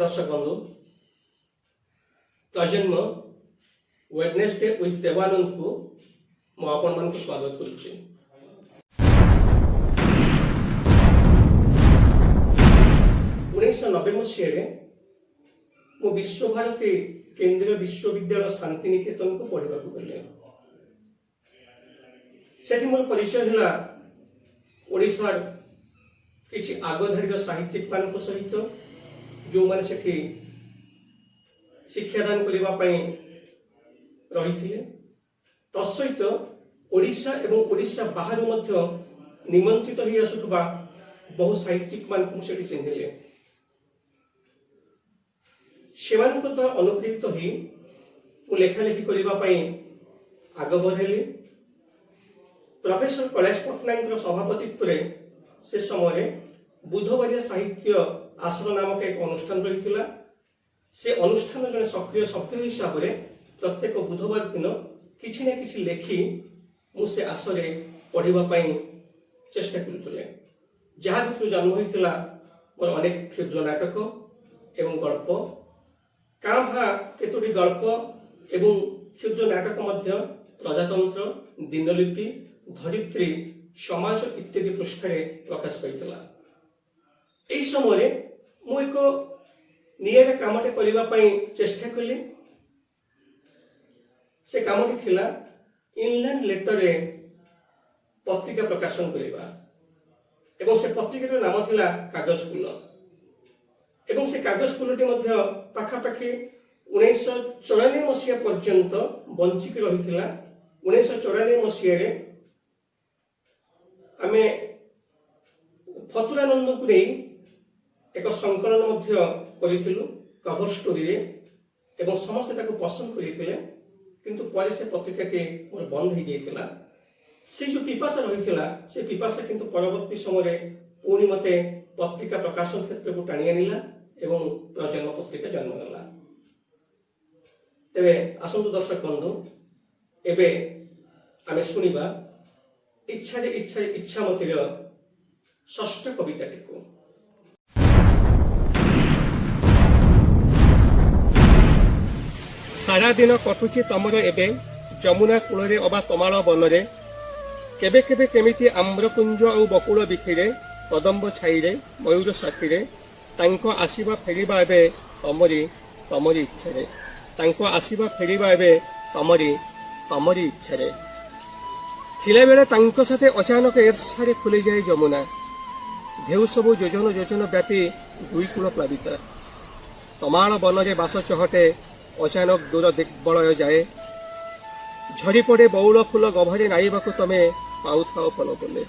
दर्शक बंधु प्रजन्म Wednesday with Devanand को मु आपण मान को स्वागत करुछि। 1990 मसीह मु विश्वभारती केंद्रीय विश्वविद्यालय शांतिनिकेतन को पढ़ा गले। से मोर परिचय है ओडिशार किसी आगधाड़ी साहित्यिक मान सहित जो मैंने सेठी शिक्षादान करने रही तत्सहित ओडिशा एवं ओडिशा बाहर निमंत्रित हो आसुवा बहु साहित्यिक मान चिन्हले से अनुप्रेरित हो लेखालेखी करने आग बढ़ेली। प्रोफेसर कैलाश पट्टनायक सभापतित्व से समय बुधवारिया साहित्य आश्रम नामक एक अनुष्ठान रही। से अनुष्ठान जन सक्रिय सभ्य हिसाब से प्रत्येक बुधवार दिन किसी न किसी लेखि मुझे आसरे पढ़ाई चेष्टा करुले। जहाँ भर जन्म होता मोर अनेक क्षुद्र नाटक एवं गल्प काँ भा केतोटी गल्प एवं क्षुद्र नाटक मध्य प्रजातंत्र दिनलिपि धरित्री समाज इत्यादि पृष्ठ प्रकाश पाई। यही समय मु एक नियर कामटे करने चेष्टा कली। से कामटी थिला इनलैंड लेटर पत्रिका प्रकाशन करवा एवं से पत्रिकार नाम थिला कागज फूल एवं से कागज फूलटी पाखापाखि 1994 मसीहा पर्यंत बंचिक रही। 1994 मसीह आमे फतुरानंद को नहीं एक संकलन करिथिलु कवर स्टोरी रे एवं समस्त ताको पसंद करिथिले किंतु पर से पत्रिकाटी मोर बंद हो जाइतिला। से जो पिपासा रही से पिपासा किंतु परवर्ती समय पुणी मते पत्रिका प्रकाशन क्षेत्र को टाणी आनिला एवं प्रजन्म पत्रिका जन्म गला। तेरे आसंतु दर्शक बंधु एबे आमे सुनिबा इच्छा रे इच्छा इच्छामतीर षष्ठ कविताटी को। सारा दिन कटुची तमर एबे जमुना कूल अबा तमाल बनरे केबे केबे केमिति आम्रपुंज और बकुल बिखिरे कदम्ब छाईरे मयूर साथीरे तांको आसीबा फेरिबा एबे तमरी तमरी इच्छारे तांको आसीबा फेरिबा एबे तमरी तमरी इच्छारे थिले बेले तांको साथे अचानक ईर्षारे खुली जाए जमुना ढेउ सबु योजन योजन व्यापी दुई कूल प्लावित तमाल बनरे बास चहटे अचानक दूर दिग्बलय जाए झरी पड़े बौल फूल गभरे नाइबा तमे पाउथाओ पल बोले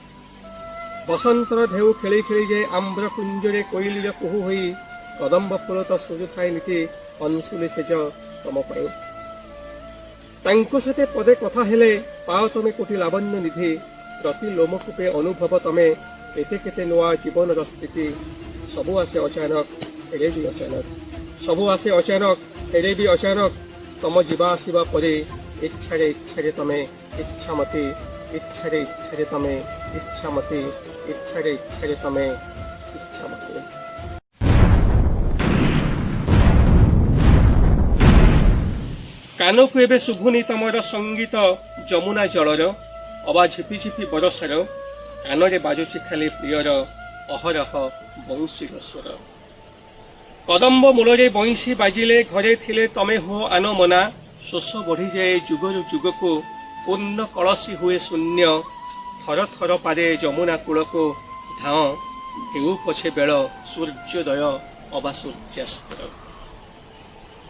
बसंतर ढेउ खेली खेली जाए आम्र कुंजरे कोइलीर कुहू होई कदम्ब फूल तो सुजुथाई नीति अंशुली सेज तम पाई तांको साथे पदे कथा हेले पाओ तमे कोटि लावण्य निधि प्रति लोमकूपे अनुभव तमे केते केते नुआ जीवन स्थिति सबु आसे अचानक एरे भी अचानक सबु आसे अचानक एरे भी अचानक तम जीवा आसीबा परे इच्छारे तमे इच्छामती इच्छारे तमे इच्छामती इच्छारे तमे इच्छामती। कानकु एबे शुभुनी तमर संगीत जमुना जलर अबा झिपि झिपि बरसार कानरे बाजुछि खाली प्रियर अहरह बंशीर स्वर कदम्ब मूलरे बंशी बाजिले घरे थिले तमे हो आनमना शोष बढ़ी जाए जुगरु जुगको पूर्ण कलसी हुए शून्य थर थर पारे जमुना कूल को धाओ हेउ पछे बेल सूर्योदय अबा सूर्यास्त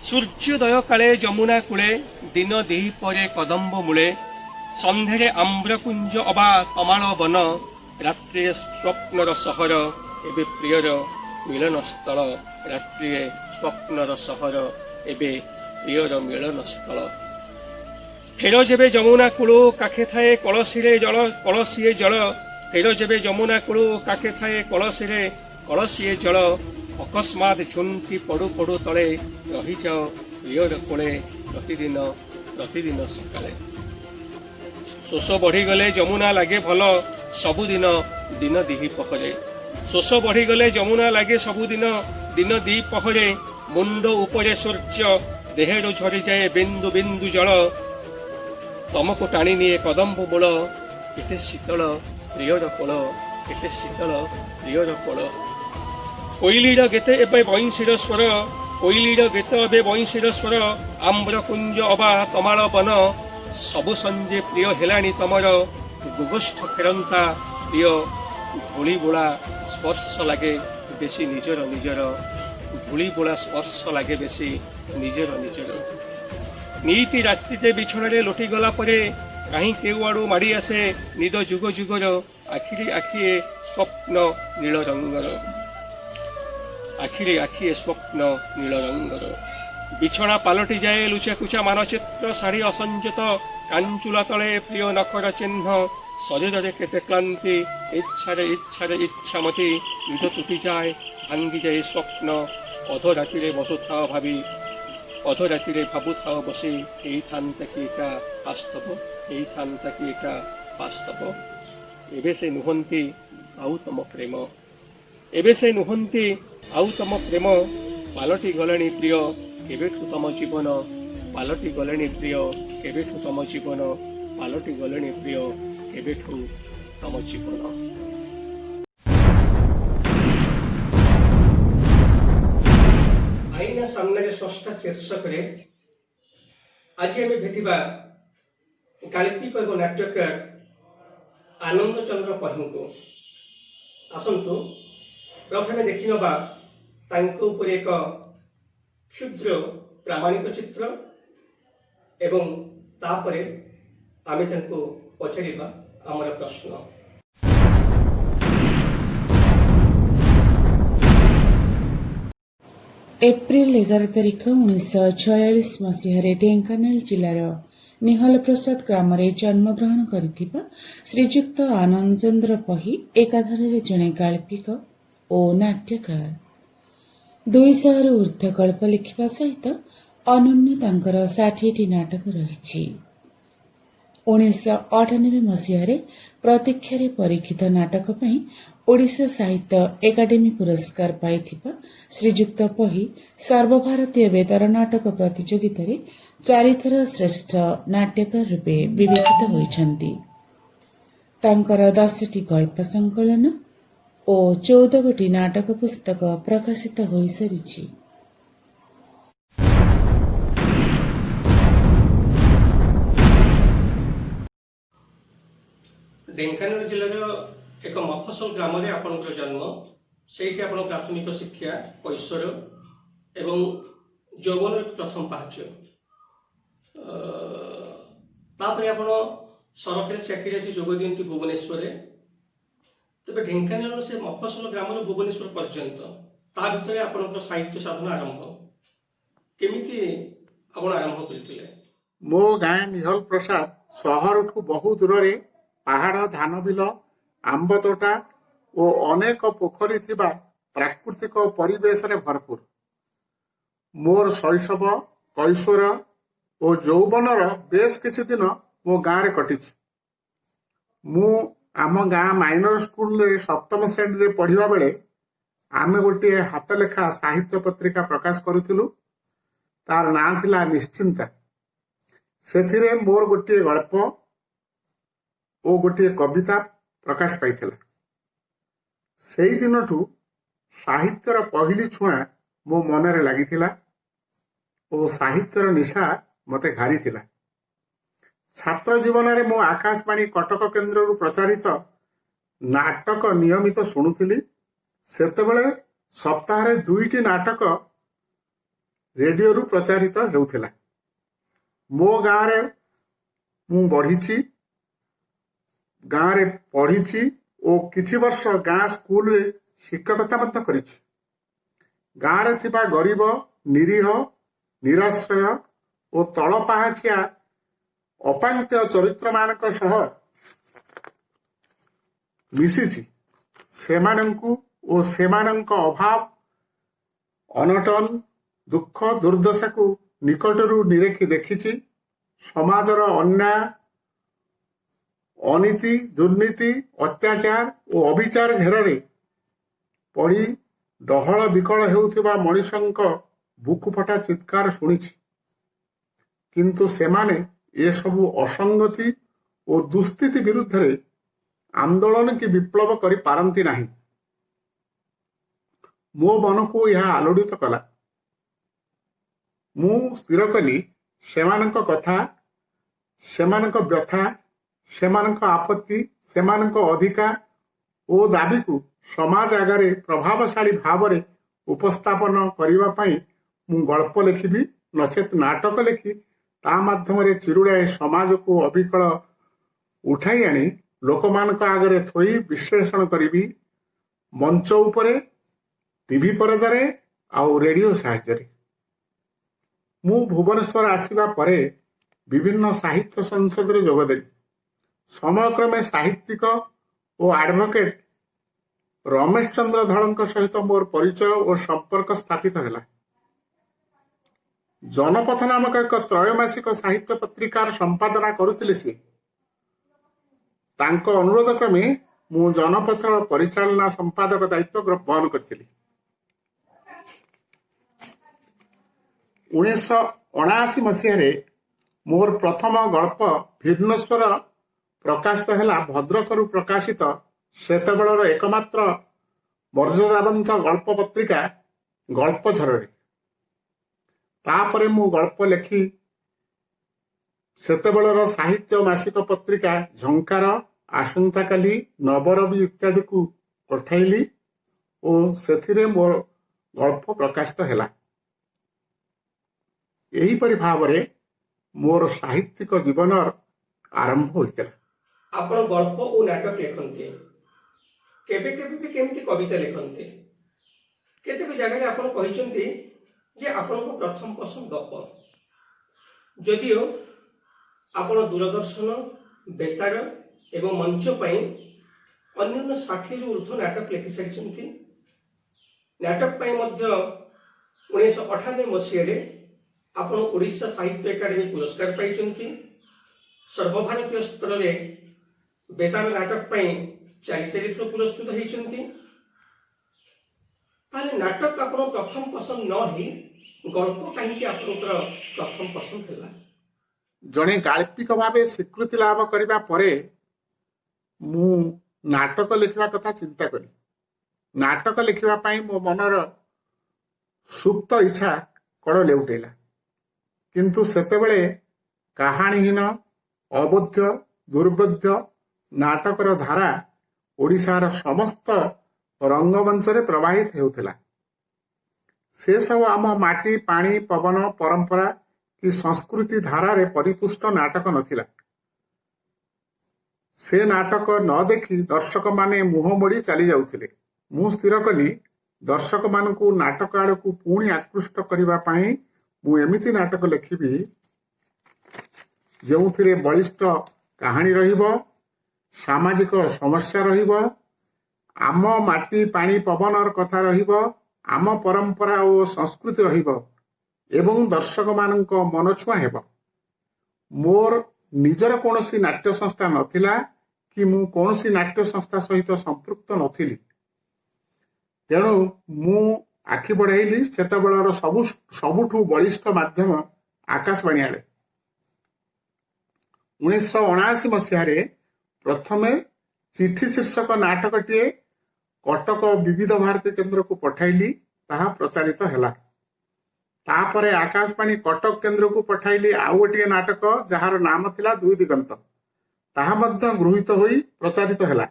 सूर्योदय काले जमुना कूले दिन देही परे कदम्ब मूले संध्यारे आम्रकुंज अबा तमाल बन रात्रि स्वप्नर सहर एबे प्रियर मिलन स्थल रात्रि स्वप्नर सहर एबे प्रियर मिलन स्थल फेर जेबे जमुना कूल काखे थाए कलसीरे जल फेर जेबे जमुना कूल काखे थाए कलसीरे जल अकस्मात झुंकी पड़ू पड़ू तले रही जाओ प्रियर कोले प्रतिदिन सकाले शोष बढ़ीगले जमुना लगे भल सबुदिन दिन दिही पहरे शोष बढ़ीगले जमुना लगे सबुदिन दिन दी पहरे मुंड उपरे सूर्य देहरु झरी जाए बिंदु बिंदु जल तमको टाणी निए कदम्ब मूल केते शीतल प्रियर कोल केते शीतल प्रियर कोल कोइलीर गीते एबे बंशीर स्वर कोइलीर गीत एबे बंशीर स्वर आम्र कुंज अबा तमाल बन सबु संजे प्रिय हेलाणी तमर गुगोष्ठ फेरंता प्रिय धूली बोला स्पर्श लागे बेसी निजर निजर धूली बोला स्पर्श लागे बेसी निजर निजर नीति रात्रिते बिछणे लोटी गला परे कहीं केउ आड़ू माड़ी आसे निद जुग जुगर आखिरे आखिए स्वप्न नील रंगर आखिरे आखिए स्वप्न नील रंगर बिछଣା पालटी जाए लुचा कुचा मानचित्र शाढ़ी असंजत कांचुला तले प्रिय नखर चिन्ह शरीर केते क्लांति इच्छारे इच्छामती निद टूटी जाए भांगी जाए स्वप्न अधराति बसुथा भावी अधराति भावुथा बसी यही थानता कि एका बास्तव यही थानता कि एका बास्तव एबे से नुहंती आउ तम प्रेम एबे से नुहंती आउ तम प्रेम पालटी गलाणी प्रिय केबेठु तम जीवन पालटी गलाणी प्रिय केबेठु तम जीवन पालटी गलाणी प्रिय केबेठु तम जीवन आईना सामने षष्ठ शीर्षक आज आम भेटा गाणितिक और नाट्यकार आनंद चंद्र पही को आसतु प्रथम देखि नबा एक क्षुद्र प्रामाणिक चित्र एवं तापरे आमे तांको पचारिबा आमर प्रश्न। एप्रिल 11 तारिख 1946 मसीह ढेंकानाल जिलार निहल प्रसाद ग्राम जन्मग्रहण कर श्रीजुक्त आनंद चंद्र पही एकाधारे जड़े गाल्पिक और नाट्यकार 200 ऊर्ध्व गल्प लिखिबा सहित अनन्य तांकर 60टी नाटक रही। 1998 मसीह प्रतीक्षारे परीक्षित नाटक पई ओडिशा साहित्य एकाडेमी पुरस्कार पाइथिबा श्रीजुक्त पही सर्वभारतीय बेतार नाटक प्रतियोगिता 4 थर श्रेष्ठ नाट्यकार रूपे विवेचित होइछन्ति। तांकर 10टी गल्प संकलन और 14 गोटी नाटक पुस्तक प्रकाशित हो सारी। ढेंकानाल जिलार एक मफसल ग्राम आपणकर जन्म से प्राथमिक शिक्षा कैशोर एवं यौवन प्रथम पाहच आप सरकारी चाकरी जोग दिखती भुवनेश्वर तेज ढेंकानाल से मफसल ग्राम भुवनेश्वर पर्यंत ता भितर आपणकर साहित्य साधना आरंभ केमिति आपण आरंभ करथिले? मो गाँ निहल प्रसाद सहर ठू बहु दूर रे पहाड़ धान बिल आंब तोटा और अनेक पोखरी थिबा प्राकृतिक परिवेश रे भरपूर। मोर शैशव कैशोर और यौवनर बेस किछि दिन मो गाँ रे कटिछि। मु आम गाँ माइनर स्कूल रे सप्तम श्रेणी रे पढ़िबा बेले आमे गोटे हाथ लेखा साहित्य पत्रिका प्रकाश करुथिलु। तार नाम थिला निश्चिंता। सेथिरे मोर गोटे गल्प और गोटे कविता प्रकाश पाइथिला। सेई दिनठू साहित्यर पहली छुआ मो मनरे लागिथिला और साहित्यर निशा मते घारिथिला। छात्र जीवन में मो आकाशवाणी कटक केन्द्र प्रचारित नाटक नियमित शुणुली। सेतेबेले सप्ताह 2टी नाटक रेडियो रु प्रचारित हेउथिला। मो गाँव रे मु बढ़ीची गाँव रे पढ़ीची और किछि वर्ष गाँ स्कूल रे शिक्षकता मत करिछि। गाँव रे थिबा गरीब निरीह निराश्रय और तल पाहाचिया अपांत्य चरित्र मानक सह मिसिछि। सेमानंकु और सेमानंक अभाव अनटन दुख दुर्दशा को निकटरू निरेखी देखिछि। समाजर अन्याय अनीति दुर्नीति अत्याचार और अविचार घेर पड़ी डहल विकल हेउथिबा मनिषंक ବୁକୁ ଫଟା ଚିତ୍କାର ଶୁଣିଛି, କିନ୍ତୁ ସେମାନେ ଏସବୁ ଅସଙ୍ଗତି ଓ ଦୁସ୍ଥିତି ବିରୁଦ୍ଧରେ ଆନ୍ଦୋଳନ କି ବିପ୍ଳବ କରିପାରନ୍ତି ନାହିଁ। ମୋ ମନକୁ ଏହା ଆଲୋଡ଼ିତ କଲା। ମୁଁ ସ୍ଥିର କଲି ସେମାନଙ୍କ କଥା, ସେମାନଙ୍କ ବ୍ୟଥା, ସେମାନଙ୍କ ଆପତ୍ତି, ସେମାନଙ୍କ ଅଧିକାର ଓ ଦାବିକୁ ସମାଜ ଆଗରେ ପ୍ରଭାବଶାଳୀ ଭାବରେ ଉପସ୍ଥାପନ କରିବା ପାଇଁ ମୁଁ ଗଳ୍ପ ଲେଖିବି, ନଚେତ୍ ନାଟକ ଲେଖି ତା ମାଧ୍ୟମରେ ଚିରୁଡ଼ାଏ ସମାଜକୁ ଅବିକଳ ଉଠାଇ ଆଣି ଲୋକମାନଙ୍କ ଆଗରେ ଥୋଇ ବିଶ୍ଳେଷଣ କରିବି, ମଞ୍ଚ ଉପରେ, ଟିଭି ପରଦାରେ ଆଉ ରେଡିଓ ସାହାଯ୍ୟରେ। ମୁଁ ଭୁବନେଶ୍ୱର ଆସିବା ପରେ ବିଭିନ୍ନ ସାହିତ୍ୟ ସଂସଦରେ ଯୋଗଦେଲି। ସମୟକ୍ରମେ ସାହିତ୍ୟିକ ଓ ଆଡଭୋକେଟ ରମେଶ ଚନ୍ଦ୍ର ଧଳଙ୍କ ସହିତ ମୋର ପରିଚୟ ଓ ସମ୍ପର୍କ ସ୍ଥାପିତ ହେଲା। ଜନପଥ ନାମକ ଏକ ତ୍ରୟମାସିକ ସାହିତ୍ୟ ପତ୍ରିକାର ସମ୍ପାଦନା କରୁଥିଲେ ସେ। ତାଙ୍କ ଅନୁରୋଧ କ୍ରମେ ମୁଁ ଜନପଥର ପରିଚାଳନା ସମ୍ପାଦକ ଦାୟିତ୍ୱ ବହନ କରିଥିଲି। 1979 ମସିହାରେ ମୋର ପ୍ରଥମ ଗଳ୍ପ ଭୁବନେଶ୍ୱର ପ୍ରକାଶିତ ହେଲା ଭଦ୍ରକରୁ ପ୍ରକାଶିତ ସେତେବେଳର ଏକମାତ୍ର ମର୍ଯ୍ୟାଦାବନ୍ତ ଗଳ୍ପ ପତ୍ରିକା ଗଳ୍ପଝରରେ। ତାପରେ ମୁଁ ଗଳ୍ପ ଲେଖି ସେତେବେଳର ସାହିତ୍ୟ ମାସିକ ପତ୍ରିକା ଝଙ୍କାର, ଆସନ୍ତାକାଲି, ନବରବି ଇତ୍ୟାଦିକୁ ପଠାଇଲି ଓ ସେଥିରେ ମୋର ଗଳ୍ପ ପ୍ରକାଶିତ ହେଲା। ଏହିପରି ଭାବରେ ମୋର ସାହିତ୍ୟିକ ଜୀବନର ଆରମ୍ଭ ହୋଇଥିଲା। ଆପଣ ଗଳ୍ପ ଓ ନାଟକ ଲେଖନ୍ତି, କେବେ କେବେ ବି କେମିତି କବିତା ଲେଖନ୍ତି। କେତେକ ଜାଗାରେ ଆପଣ କହିଛନ୍ତି ଯେ ଆପଣଙ୍କ ପ୍ରଥମ ପସନ୍ଦ ଗପ, ଯଦିଓ ଆପଣ ଦୂରଦର୍ଶନ, ବେତାର ଏବଂ ମଞ୍ଚ ପାଇଁ ଅନ୍ୟାନ୍ୟ 60ରୁ ଉର୍ଦ୍ଧ୍ୱ ନାଟକ ଲେଖିସାରିଛନ୍ତି। ନାଟକ ପାଇଁ ମଧ୍ୟ 1998 ମସିହାରେ ଆପଣ ଓଡ଼ିଶା ସାହିତ୍ୟ ଏକାଡେମୀ ପୁରସ୍କାର ପାଇଛନ୍ତି। ସର୍ବଭାରତୀୟ ସ୍ତରରେ ବେତାର ନାଟକ ପାଇଁ 4 ଥର ପୁରସ୍କୃତ ହୋଇଛନ୍ତି। ତାହେଲେ ନାଟକ ଆପଣ ପ୍ରଥମ ପସନ୍ଦ ନ ହେଇ ଗଳ୍ପ କାହିଁକି ଆପଣଙ୍କର ପ୍ରଥମ ପସନ୍ଦ ହେଲା? ଜଣେ ଗାଳ୍ପିକ ଭାବେ ସ୍ୱୀକୃତି ଲାଭ କରିବା ପରେ ମୁଁ ନାଟକ ଲେଖିବା କଥା ଚିନ୍ତା କଲି। ନାଟକ ଲେଖିବା ପାଇଁ ମୋ ମନର ସୁପ୍ତ ଇଚ୍ଛା କଳ ଲେଉଟେଇଲା। କିନ୍ତୁ ସେତେବେଳେ କାହାଣୀହୀନ, ଅବୋଧ୍ୟ, ଦୁର୍ବୋଧ୍ୟ ନାଟକର ଧାରା ଓଡ଼ିଶାର ସମସ୍ତ ରଙ୍ଗମଞ୍ଚରେ ପ୍ରବାହିତ ହେଉଥିଲା। ସେସବୁ ଆମ ମାଟି, ପାଣି, ପବନ, ପରମ୍ପରା କି ସଂସ୍କୃତି ଧାରାରେ ପରିପୁଷ୍ଟ ନାଟକ ନଥିଲା। ସେ ନାଟକ ନ ଦେଖି ଦର୍ଶକମାନେ ମୁହଁ ମୋଡ଼ି ଚାଲି ଯାଉଥିଲେ। ମୁଁ ସ୍ଥିର କଲି ଦର୍ଶକମାନଙ୍କୁ ନାଟକ ଆଡ଼କୁ ପୁଣି ଆକୃଷ୍ଟ କରିବା ପାଇଁ ମୁଁ ଏମିତି ନାଟକ ଲେଖିବି ଯେଉଁଥିରେ ବଳିଷ୍ଠ କାହାଣୀ ରହିବ, ସାମାଜିକ ସମସ୍ୟା ରହିବ, ଆମ ମାଟି, ପାଣି, ପବନର କଥା ରହିବ, ଆମ ପରମ୍ପରା ଓ ସଂସ୍କୃତି ରହିବ ଏବଂ ଦର୍ଶକମାନଙ୍କ ମନଛୁଆଁ ହେବ। ମୋର ନିଜର କୌଣସି ନାଟ୍ୟ ସଂସ୍ଥା ନଥିଲା କି ମୁଁ କୌଣସି ନାଟ୍ୟ ସଂସ୍ଥା ସହିତ ସମ୍ପୃକ୍ତ ନଥିଲି। ତେଣୁ ମୁଁ ଆଖି ବଢ଼ାଇଲି ସେତେବେଳର ସବୁଠୁ ବଳିଷ୍ଠ ମାଧ୍ୟମ ଆକାଶବାଣୀ ଆଡ଼େ। 1979 ମସିହାରେ ପ୍ରଥମେ ଚିଠି ଶୀର୍ଷକ ନାଟକଟିଏ କଟକ ବିବିଧ ଭାରତୀ କେନ୍ଦ୍ରକୁ ପଠାଇଲି, ତାହା ପ୍ରଚାରିତ ହେଲା। ତାପରେ ଆକାଶବାଣୀ କଟକ କେନ୍ଦ୍ରକୁ ପଠାଇଲି ଆଉ ଗୋଟିଏ ନାଟକ ଯାହାର ନାମ ଥିଲା ଦୁଇ ଦିଗନ୍ତ, ତାହା ମଧ୍ୟ ଗୃହୀତ ହୋଇ ପ୍ରଚାରିତ ହେଲା।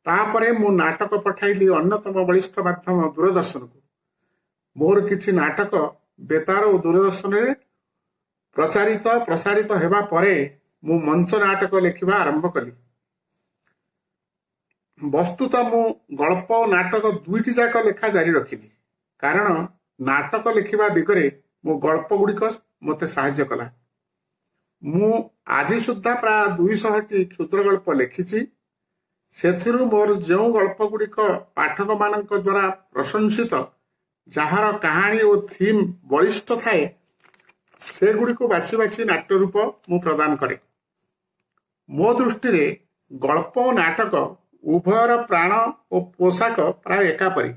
ତାପରେ ମୁଁ ନାଟକ ପଠାଇଲି ଅନ୍ୟତମ ବଳିଷ୍ଠ ମାଧ୍ୟମ ଦୂରଦର୍ଶନକୁ। ମୋର କିଛି ନାଟକ ବେତାର ଓ ଦୂରଦର୍ଶନରେ ପ୍ରସାରିତ ହେବା ପରେ ମୁଁ ମଞ୍ଚ ନାଟକ ଲେଖିବା ଆରମ୍ଭ କଲି। ବସ୍ତୁତଃ ମୁଁ ଗଳ୍ପ ଓ ନାଟକ ଦୁଇଟି ଯାକ ଲେଖା ଜାରି ରଖିଲି, କାରଣ ନାଟକ ଲେଖିବା ଦିଗରେ ମୋ ଗଳ୍ପ ଗୁଡ଼ିକ ମୋତେ ସାହାଯ୍ୟ କଲା। ମୁଁ ଆଜି ସୁଦ୍ଧା ପ୍ରାୟ 200ଟି କ୍ଷୁଦ୍ର ଗଳ୍ପ ଲେଖିଛି। ସେଥିରୁ ମୋର ଯେଉଁ ଗଳ୍ପ ଗୁଡ଼ିକ ପାଠକମାନଙ୍କ ଦ୍ୱାରା ପ୍ରଶଂସିତ, ଯାହାର କାହାଣୀ ଓ ଥିମ୍ ବଳିଷ୍ଠ ଥାଏ, ସେଗୁଡ଼ିକୁ ବାଛି ବାଛି ନାଟ୍ୟ ରୂପ ମୁଁ ପ୍ରଦାନ କରେ। ମୋ ଦୃଷ୍ଟିରେ ଗଳ୍ପ ଓ ନାଟକ ଉଭୟର ପ୍ରାଣ ଓ ପୋଷାକ ପ୍ରାୟ ଏକାପରି।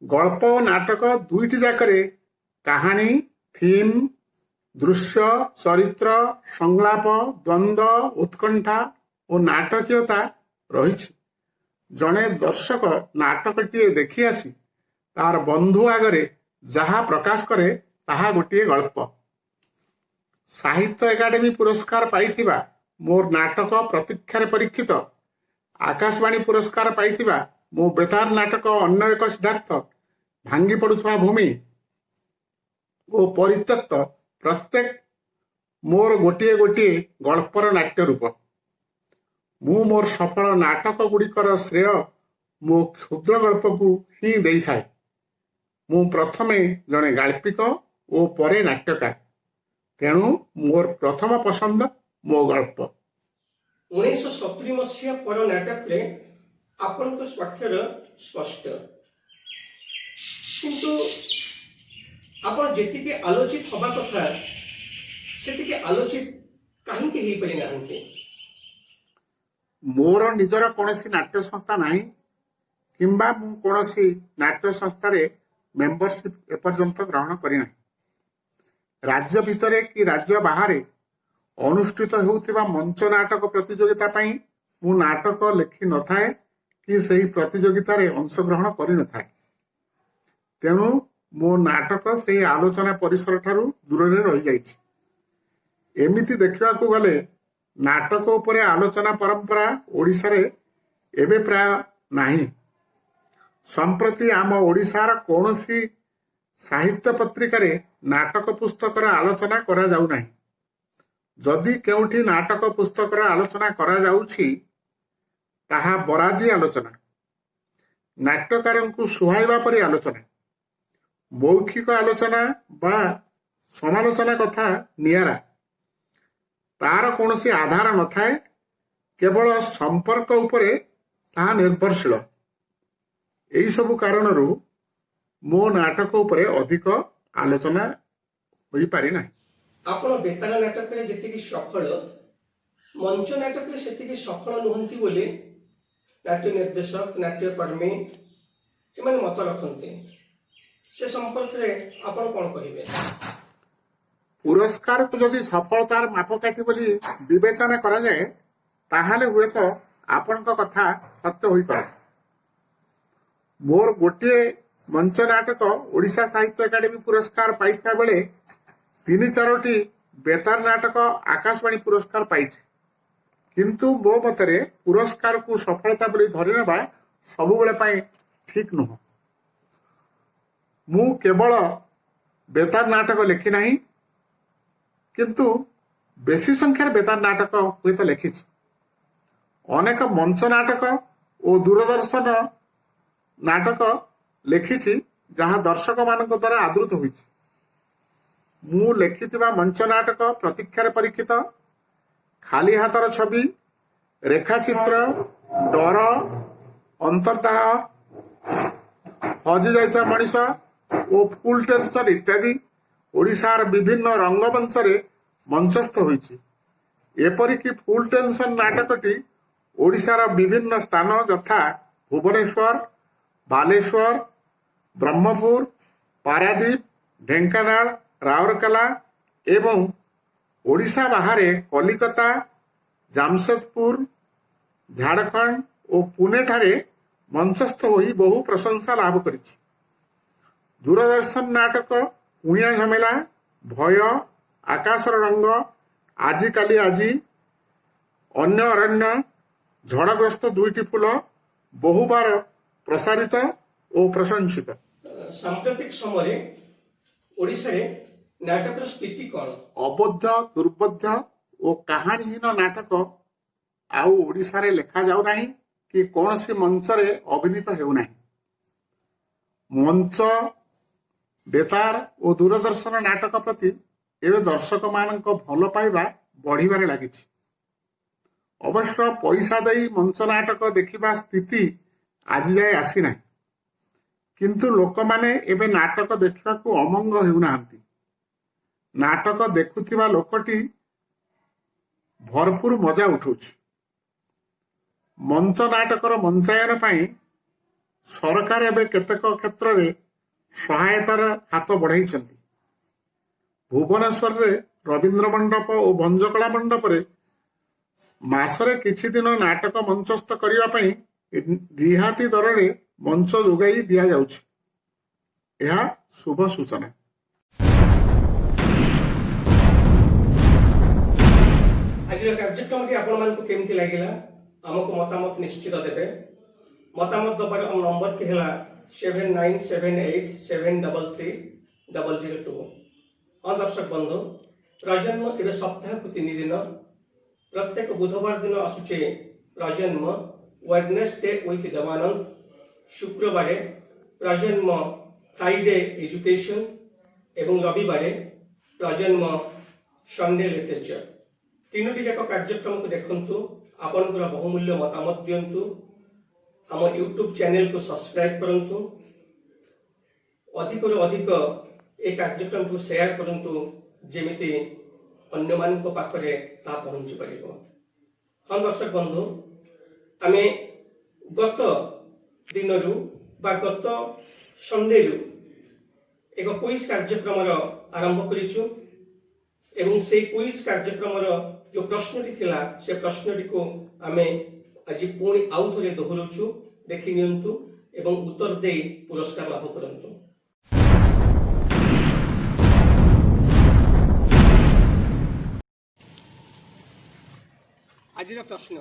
ଗଳ୍ପ ଓ ନାଟକ ଦୁଇଟି ଯାକରେ କାହାଣୀ, ଥିମ୍, ଦୃଶ୍ୟ, ଚରିତ୍ର, ସଂଳାପ, ଦ୍ୱନ୍ଦ୍ୱ, ଉତ୍କଣ୍ଠା ଓ ନାଟକୀୟତା ରହିଛି। ଜଣେ ଦର୍ଶକ ନାଟକଟିଏ ଦେଖି ଆସି ତାର ବନ୍ଧୁ ଆଗରେ ଯାହା ପ୍ରକାଶ କରେ ତାହା ଗୋଟିଏ ଗଳ୍ପ। ସାହିତ୍ୟ ଏକାଡେମୀ ପୁରସ୍କାର ପାଇଥିବା ମୋର ନାଟକ ପ୍ରତୀକ୍ଷାରେ ପରୀକ୍ଷିତ, ଆକାଶବାଣୀ ପୁରସ୍କାର ପାଇଥିବା ମୋ ବେତାର ନାଟକ ଅନ୍ୟ ଏକ ସିଦ୍ଧାର୍ଥ, ଭାଙ୍ଗି ପଡୁଥିବା ଭୂମି ଓ ପରିତ୍ୟକ୍ତ ପ୍ରତ୍ୟେକ ମୋର ଗୋଟିଏ ଗୋଟିଏ ଗଳ୍ପର ନାଟ୍ୟ ରୂପ। ମୁଁ ମୋର ସଫଳ ନାଟକ ଗୁଡ଼ିକର ଶ୍ରେୟ ମୋ କ୍ଷୁଦ୍ର ଗଳ୍ପକୁ ହିଁ ଦେଇଥାଏ। ମୁଁ ପ୍ରଥମେ ଜଣେ ଗାଳ୍ପିକ ଓ ପରେ ନାଟ୍ୟକାର, ତେଣୁ ମୋର ପ୍ରଥମ ପସନ୍ଦ ମୋ ଗଳ୍ପ। 1970 ମସିହା ପର ନାଟକରେ ଆପଣଙ୍କ ସ୍ୱାକ୍ଷର ସ୍ପଷ୍ଟ, କିନ୍ତୁ ଆପଣ ଯେତିକି ଆଲୋଚିତ ହେବା କଥା ସେତିକି ଆଲୋଚିତ କାହିଁକି ହେଇପାରି ନାହାନ୍ତି? ମୋର ନିଜର କୌଣସି ନାଟ୍ୟ ସଂସ୍ଥା ନାହିଁ କିମ୍ବା ମୁଁ କୌଣସି ନାଟ୍ୟ ସଂସ୍ଥାରେ ମେମ୍ବରସିପ ଏପର୍ଯ୍ୟନ୍ତ ଗ୍ରହଣ କରିନାହିଁ। ରାଜ୍ୟ ଭିତରେ କି ରାଜ୍ୟ ବାହାରେ ଅନୁଷ୍ଠିତ ହେଉଥିବା ମଞ୍ଚ ନାଟକ ପ୍ରତିଯୋଗିତା ପାଇଁ ମୁଁ ନାଟକ ଲେଖି ନଥାଏ କି ସେହି ପ୍ରତିଯୋଗିତାରେ ଅଂଶଗ୍ରହଣ କରିନଥାଏ। ତେଣୁ ମୋ ନାଟକ ସେହି ଆଲୋଚନା ପରିସର ଠାରୁ ଦୂରରେ ରହିଯାଇଛି। ଏମିତି ଦେଖିବାକୁ ଗଲେ ନାଟକ ଉପରେ ଆଲୋଚନା ପରମ୍ପରା ଓଡ଼ିଶାରେ ଏବେ ପ୍ରାୟ ନାହିଁ। ସମ୍ପ୍ରତି ଆମ ଓଡ଼ିଶାର କୌଣସି ସାହିତ୍ୟ ପତ୍ରିକାରେ ନାଟକ ପୁସ୍ତକର ଆଲୋଚନା କରାଯାଉନାହିଁ। ଯଦି କେଉଁଠି ନାଟକ ପୁସ୍ତକର ଆଲୋଚନା କରାଯାଉଛି ତାହା ବରାଦୀ ଆଲୋଚନା, ନାଟ୍ୟକାରଙ୍କୁ ସୁହାଇବା ପରି ଆଲୋଚନା। ମୌଖିକ ଆଲୋଚନା ବା ସମାଲୋଚନା କଥା ନିଆରା, ତାର କୌଣସି ଆଧାର ନଥାଏ, କେବଳ ସମ୍ପର୍କ ଉପରେ ତାହା ନିର୍ଭରଶୀଳ। ଏହି ସବୁ କାରଣରୁ ମୋ ନାଟକ ଉପରେ ଅଧିକ ଆଲୋଚନା ହୋଇପାରି ନାହିଁ। ଆପଣ ବେତାର ନାଟକରେ ଯେତିକି ସଫଳ, ମଞ୍ଚ ନାଟକରେ ସେତିକି ସଫଳ ନୁହନ୍ତି ବୋଲି ନାଟ୍ୟ ନିର୍ଦ୍ଦେଶକ, ନାଟ୍ୟକର୍ମୀ ଏମାନେ ମତ ରଖନ୍ତି। ସେ ସମ୍ପର୍କରେ ଆପଣ କ'ଣ କହିବେ? ପୁରସ୍କାରକୁ ଯଦି ସଫଳତାର ମାପକାଠି ବୋଲି ବିବେଚନା କରାଯାଏ ତାହେଲେ ହୁଏତ ଆପଣଙ୍କ କଥା ସତ୍ୟ ହୋଇପାରେ। ମୋର ଗୋଟିଏ ମଞ୍ଚ ନାଟକ ଓଡ଼ିଶା ସାହିତ୍ୟ ଏକାଡେମୀ ପୁରସ୍କାର ପାଇଥିବା ବେଳେ 3-4ଟି ବେତାର ନାଟକ ଆକାଶବାଣୀ ପୁରସ୍କାର ପାଇଛି। କିନ୍ତୁ ମୋ ମତରେ ପୁରସ୍କାରକୁ ସଫଳତା ବୋଲି ଧରିନେବା ସବୁବେଳେ ପାଇଁ ଠିକ ନୁହଁ। ମୁଁ କେବଳ ବେତାର ନାଟକ ଲେଖି ନାହିଁ, କିନ୍ତୁ ବେଶୀ ସଂଖ୍ୟାରେ ବେତାର ନାଟକ ହୁଏତ ଲେଖିଛି। ଅନେକ ମଞ୍ଚ ନାଟକ ଓ ଦୂରଦର୍ଶନ ନାଟକ ଲେଖିଛି ଯାହା ଦର୍ଶକମାନଙ୍କ ଦ୍ୱାରା ଆଦୃତ ହୋଇଛି। ମୁଁ ଲେଖିଥିବା ମଞ୍ଚ ନାଟକ ପ୍ରତୀକ୍ଷାରେ ପରୀକ୍ଷିତ, ଖାଲି ହାତର ଛବି, ରେଖାଚିତ୍ର, ଡର, ଅନ୍ତର୍ଦାହ, ହଜି ଯାଇଥିବା ମଣିଷ ଓ ଫୁଲ ଟେନସନ ଇତ୍ୟାଦି ଓଡ଼ିଶାର ବିଭିନ୍ନ ରଙ୍ଗମଞ୍ଚରେ ମଞ୍ଚସ୍ଥ ହୋଇଛି। ଏପରିକି ଫୁଲ ଟେନସନ ନାଟକଟି ଓଡ଼ିଶାର ବିଭିନ୍ନ ସ୍ଥାନ ଯଥା ଭୁବନେଶ୍ୱର, ବାଲେଶ୍ୱର, ବ୍ରହ୍ମପୁର, ପାରାଦୀପ, ଢେଙ୍କାନାଳ, ରାଉରକେଲା ଏବଂ ଓଡ଼ିଶା ବାହାରେ କଲିକତା, ଜାମସେଦପୁର, ଝାଡ଼ଖଣ୍ଡ ଓ ପୁନେଠାରେ ମଞ୍ଚସ୍ଥ ହୋଇ ବହୁ ପ୍ରଶଂସା ଲାଭ କରିଛି। ଦୂରଦର୍ଶନ ନାଟକ କୁଣିଆ ଝମେଲା, ଭୟ, ଆକାଶର ରଙ୍ଗ, ଆଜିକାଲି ଆଜି, ଅନ୍ୟ ଅରଣ୍ୟ, ଝଡ଼ଗ୍ରସ୍ତ 2ଟି ଫୁଲ ବହୁବାର ପ୍ରସାରିତ ଓ ପ୍ରଶଂସିତ। ସାମ୍ପ୍ରତିକ ସମୟରେ ଓଡ଼ିଶାରେ ନାଟକର ସ୍ଥିତି କ'ଣ? ଅବୋଧ୍ୟ, ଦୁର୍ବୋଧ୍ୟ ଓ କାହାଣୀହୀନ ନାଟକ ଆଉ ଓଡ଼ିଶାରେ ଲେଖାଯାଉନାହିଁ କି କୌଣସି ମଞ୍ଚରେ ଅଭିନୀତ ହେଉନାହିଁ। ମଞ୍ଚ, ବେତାର ଓ ଦୂରଦର୍ଶନ ନାଟକ ପ୍ରତି ଏବେ ଦର୍ଶକମାନଙ୍କ ଭଲ ପାଇବା ବଢ଼ିବାରେ ଲାଗିଛି। ଅବଶ୍ୟ ପଇସା ଦେଇ ମଞ୍ଚ ନାଟକ ଦେଖିବା ସ୍ଥିତି ଆଜି ଯାଏ ଆସିନାହିଁ, କିନ୍ତୁ ଲୋକମାନେ ଏବେ ନାଟକ ଦେଖିବାକୁ ଅମଙ୍ଗ ହେଉନାହାନ୍ତି। ନାଟକ ଦେଖୁଥିବା ଲୋକଟି ଭରପୁର ମଜା ଉଠାଉଛି। ମଞ୍ଚ ନାଟକର ମଞ୍ଚାୟନ ପାଇଁ सरकार एवं केतेक क्षेत्र में सहायतार हाथ बढ़ाई। भुवनेश्वर रे रवींद्र मंडप और भंजकला मंडप रे मासरे किछि दिन नाटक मंचस्थ करिवा पई रिहाती दर रे मंच जोगाई दिया जाउछि। यह शुभ सूचना। आज कार्यक्रम टी आपण मानक केमती लागिला हमको मतामत निश्चित देबे। मतामत दबार नंबर टी हैला 7978733002। हाँ दर्शक बंधु, प्रजन्म एवं सप्ताह को 3 दिन प्रत्येक बुधवार दिन आसुचे प्रजन्म, वेडनेसडे विथ देवानंद, शुक्रवार प्रजन्म फ्राइडे एजुकेशन एवं रविवार प्रजन्म संडे लिटरेचर। 3टी जाक कार्यक्रम को देखंतु, आपनकर बहुमूल्य मतामत दियंतु, आम यूट्यूब चैनल को सब्सक्राइब करंतु, अधिक अधिक ए कार्यक्रम को शेयर करंतु जेमिति अन्य मानक पाखरे ता पहुंची परिबो। हाँ दर्शक बंधु, आमे गत दिनरु बा गत संडेरु एक क्विज कार्यक्रम आरंभ करिछु एवं से क्विज कार्यक्रम जो प्रश्नटी थिला से प्रश्नटी को आमे आज पुणी आउ थरे दोहराउछु। देखि नियंतु एवं उत्तर दे पुरस्कार लाभ करंतु। आज प्रश्न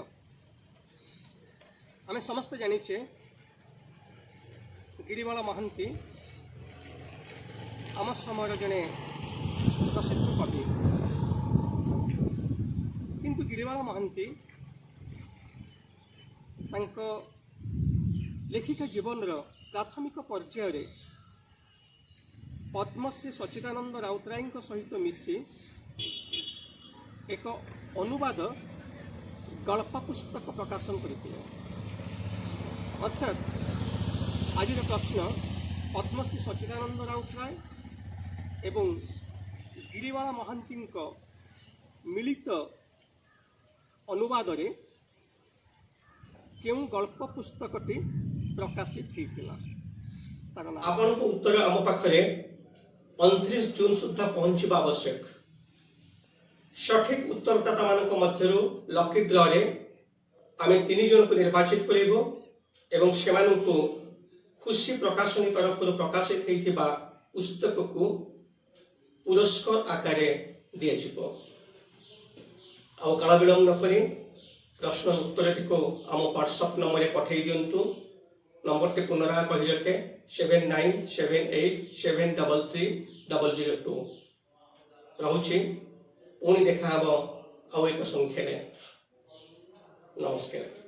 आम समस्त जानिचे गिरिबाला महांती आम समय जड़े प्रसिद्ध कवि, किंतु गिरिबाला महांती लेखिका जीवन प्राथमिक पर्यायर पद्मश्री सच्चिदानंद राउतराय सहित मिसी एक अनुवाद गल्प पुस्तक प्रकाशन करते। अर्थात आज प्रश्न पद्मश्री सच्चिदानंद राउतराय एवं गिरिबाला महांती मिलित अनुवाद केउं गल्प पुस्तकटी प्रकाशित होता। आपन को उत्तर आम पाखरे 29 जून सुधा पहुंचवा आवश्यक। सठिक उत्तरदाता मानक मध्यरु लकी ड्र रे आमे 3 जन को निर्वाचित करिबो एवं सेमानकु खुशी प्रकाशनी तरफ प्रकाशित होइथिबा पुस्तक को पुरस्कार आकारे दिया जिवो। आ काल विलंब न करी प्रश्न उत्तर को आम व्हाट्सएप नंबर पठे दिंतु। नंबर टी पुनराय कही रखे 7978733002। रहुछि पुणी देखा आउ एक संख्या। नमस्कार।